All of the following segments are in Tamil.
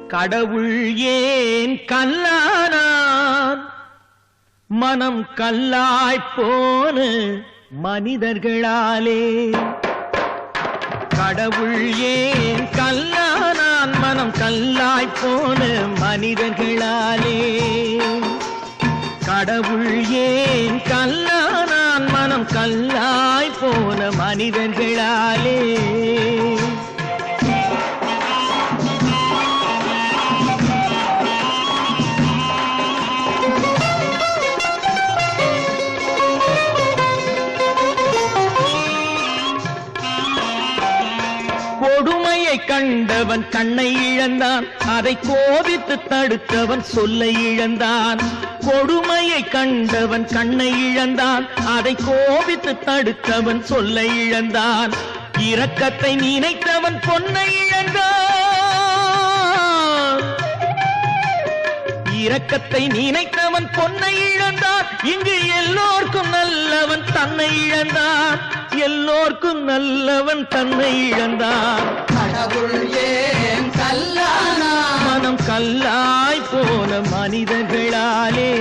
கடவுள் ஏன் கல்லானான் மனம் கல்லாய்ப்போன மனிதர்களாலே கடவுள் ஏன் கல்லானான் மனம் கல்லாய்ப்போன மனிதர்களாலே கடவுள் ஏன் கல்லானான் மனம் கல்லாய்ப்போன மனிதர்களாலே கொடுமையை கண்டவன் கண்ணை இழந்தான் அதை கோபித்து தடுத்தவன் சொல்லை இழந்தான் கொடுமையை கண்டவன் கண்ணை இழந்தான் அதை கோபித்து தடுத்தவன் சொல்லை இழந்தான் இரக்கத்தை நினைத்தவன் பொன்னை இழந்தான் இரக்கத்தை நினைத்தவன் பொன்னை இழந்தான் இங்கு எல்லோர்க்கும் நல்லவன் தன்னை இழந்தான் எல்லோர்க்கும் நல்லவன் தன்னை இழந்தான் கடவுள் ஏன் கல்லானா மனம் கல்லாய் போன மனிதர்களாலே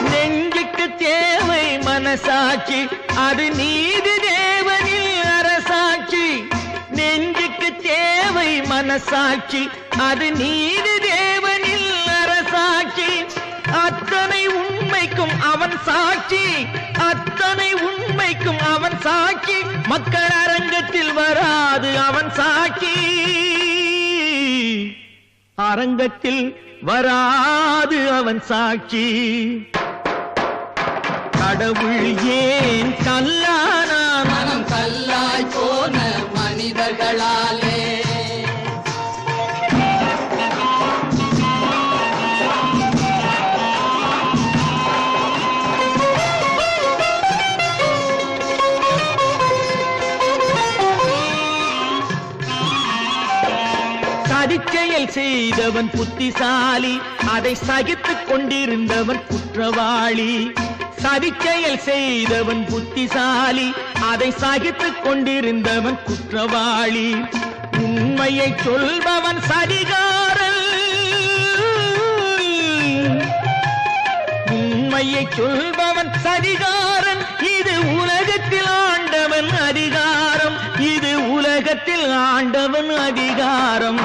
நெஞ்சுக்கு தேவை மனசாட்சி அது நீதி தேவனில் அரசாட்சி நெஞ்சுக்கு தேவை மனசாட்சி அது நீதி தேவனில் அரசாட்சி அத்தனை உண்மைக்கும் அவன் சாட்சி அத்தனை உண்மைக்கும் அவன் சாட்சி மக்கள் அரங்கத்தில் வராது அவன் சாட்சி அரங்கத்தில் வராது அவன் சாட்சி கடவுள் ஏன் கல்லானான் மனம் கல்லாய் போன மனிதர்களாலே சதிச்செயல் செய்தவன் புத்திசாலி அதை சகித்துக் கொண்டிருந்தவன் குற்றவாளி சதிச்செயல் செய்தவன் புத்திசாலி அதை சகித்துக் கொண்டிருந்தவன் குற்றவாளி உண்மையை சொல்பவன் சதிகாரன் உண்மையை சொல்பவன் சதிகாரன் இது உலகத்தில் ஆண்டவன் அதிகாரம் இது உலகத்தில் ஆண்டவன் அதிகாரம்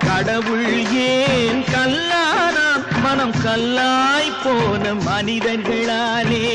கடவுள் ஏன் கல்லானான் மனம் கல்லாய் போன மனிதர்களாலே